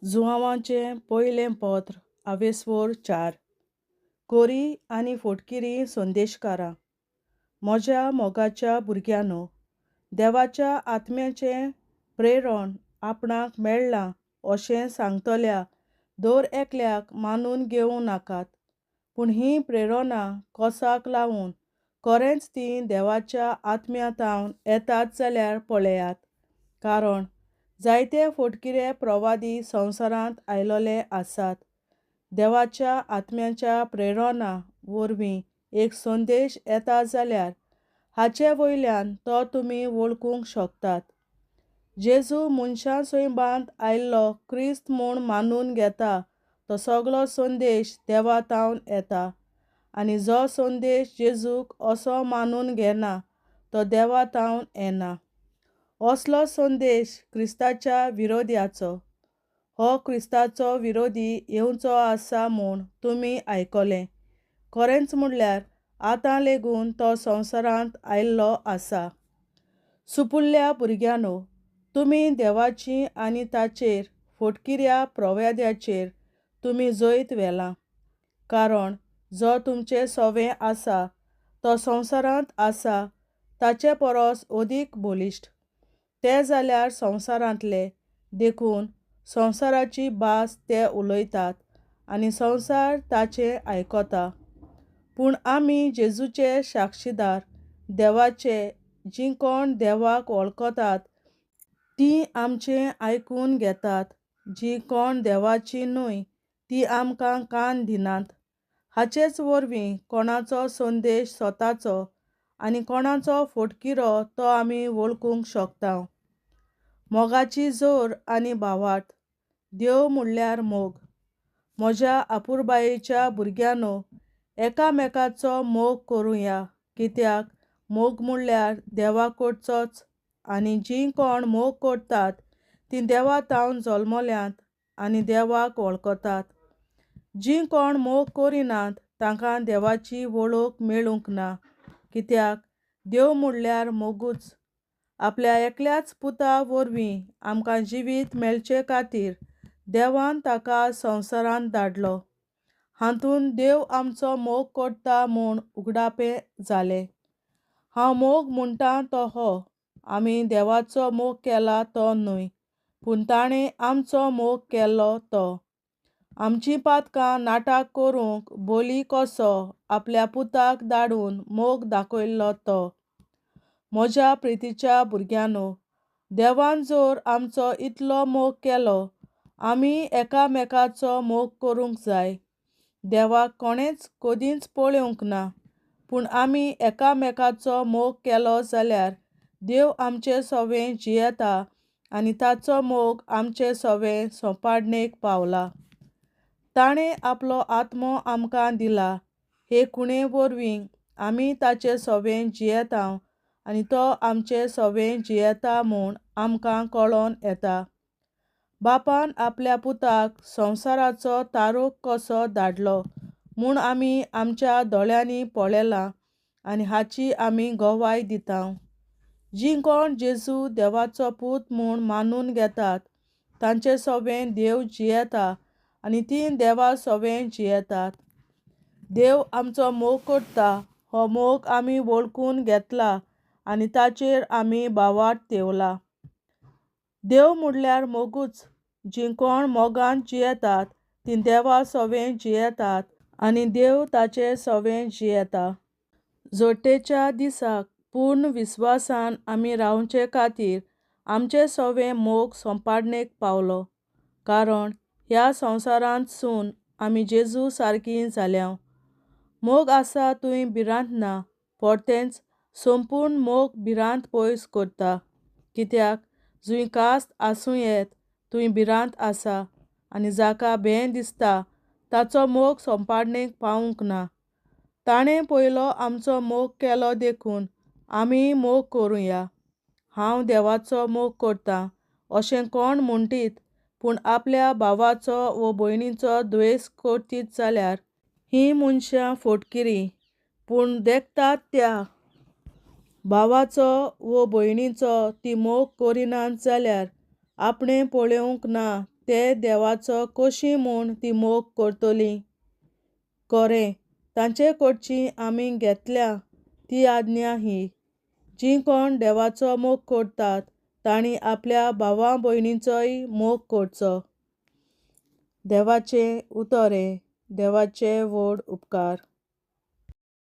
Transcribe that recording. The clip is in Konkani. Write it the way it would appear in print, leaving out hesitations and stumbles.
जुआंवाचें पयलें पत्र आवेसवोर 4 कोरी आनी फोटकिरी संदेशकारां म्हज्या मोगाच्या भुरग्यांनो, देवाच्या आत्म्याचें प्रेरण आपणाक मेळ्ळां अशें सांगतल्या दर एकल्याक मानून घेवं नाकात, पूण हीं प्रेरणां कोसाक लावून खरेंच तीं देवाच्या आत्म्यांतावन येतात जाल्यार पळयात. कारण जायते फोटकिरे प्रवादी संवसारांत आयलोले आसात. देवाच्या आत्म्याच्या प्रेरणा वरवीं एक संदेश येता जाल्यार हाचे वयल्यान तो तुमी वळखूंक शकतात. जेजू मनशां सैबांत आयिल्लो क्रिस्त म्हूण मानून घेता तो सगळो संदेश देवातावन येता, आनी जो संदेश जेजूक असो मानून घेना तो देवातावन येना. असलो संदेश क्रिस्ताच्या विरोध्याचो. हो क्रिस्ताचो विरोधी येवचो आसा म्हूण तुमी आयकलें. खरेंच म्हणल्यार आतां लेगून तो संवसारांत आयिल्लो आसा. सुपुल्ल्या भुरग्यांनो, तुमी देवाची आनी ताचेर फोटकिऱ्या प्रवाद्याचेर तुमी जैत व्हेलां. कारण जो तुमचें सवें आसा तो संवसारांत आसा ताचे परस अदीक बलिश्ट. ते जाल्यार संवसारांतले, देखून संवसाराची भास ते उलयतात आनी संवसार ताचें आयकता. पूण आमी जेजूचे साक्षीदार देवाचे, जीं कोण देवाक वळखतात तीं आमचें आयकून घेतात. जीं कोण देवाचीं न्हय तीं आमकां कान दिनात. हाचेच वरवीं कोणाचो संदेश स्वताचो आनी कोणाचो फोटकिरो तो आमी वळखूंक शकता. मोगाची जोर आनी भावार्थ. देव म्हणल्यार मोग. म्हज्या आपुरबायेच्या भुरग्यांनो, एकामेकाचो मोग करुया, कित्याक मोग म्हणल्यार देवा कडचोच, आनी जीं कोण मोग करतात तीं देवातावन जल्मल्यांत आनी देवाक वळखतात. जीं कोण मोग करिनात तांकां देवाची वळख मेळूंक ना, कित्याक देव म्हणल्यार मोगूच. आपल्या एकल्याच पुता वरवीं आमकां जिवीत मेळचे खातीर देवान ताका संवसारांत धाडलो. हातूंत देव आमचो मोग करता म्हूण उगडापें जालें. हांव मोग म्हणटा तो हो: आमी देवाचो मोग केला तो न्हय, पूण ताणें आमचो मोग केल्लो तो. आमचीं पातकां नाटाक करूंक बली कसो आपल्या पुताक धाडून मोग दाखयल्लो तो. म्हज्या प्रितीच्या भुरग्यांनो, देवान जर आमचो इतलो मोग केलो, आमी एकामेकाचो मोग करूंक जाय. देवाक कोणेंच कदींच पळोवंक ना, पूण आमी एकामेकाचो मोग केलो जाल्यार देव आमचें सवें जियेता आनी ताचो मोग आमचें सवें सोंपाडणेक पावला. ताणें आपलो आत्मो आमकां दिला. हे खुणे वरवीं आमी ताचें सवें जियेता आनी तो आमचें सवें जियेता म्हूण आमकां कळोन येता. बापान आपल्या पुताक संवसाराचो तारूक कसो धाडलो म्हूण आमी आमच्या दोळ्यांनी पळयलां आनी हाची आमी गवाय दिता. जीं कोण जेजू देवाचो पूत म्हूण मानून घेतात तांचें सवें देव जियेता आनी तीं देवा सवें जियेतात. देव आमचो मोग करता हो मोग आमी वळखून घेतला आनी ताचेर आमी भावार्थ थेवला. देव म्हणल्यार मोगूच. जीं कोण मोगान जियेतात तीं देवा सवें जियेतात आनी देव ताचे सवें जियेता. जोडटेच्या दिसाक पूर्ण विस्वासान आमी रावचे खातीर आमचें सवें मोग सोंपाडणेक पावलो. कारण ह्या संवसारांत सून आमी जेजू सारकीं जाल्यां. मोग आसा थंय भिरांत ना, परतेंच संपूर्ण मोग भिरांत पयस करता. कित्याक जंय कास्त आसूं येत थंय भिरांत आसा, आनी जाका भें दिसता ताचो मोग सोंपाडणेक पावूंक ना. ताणें पयलो आमचो मोग केलो देखून आमीय मोग करुया. हांव देवाचो मोग करतां अशें कोण म्हणटीत पूण आपल्या भावाचो वो भयणीचो द्वेस करतीत जाल्यार हीं मनशां फोटकिरीं. पूण देखतात त्या भावाचो वो भयणीचो तीं मोग करिनात जाल्यार आपणें पळोवंक ना ते देवाचो कशी म्हूण ती मोग करतलीं. खरें तांचे कडची आमी घेतल्या ती आज्ञा ही, जीं कोण देवाचो मोग करतात तांणी आपल्या भावा भयणींचोय मोग करचो. देवाचें उतोरें. देवाचे व्हड उपकार.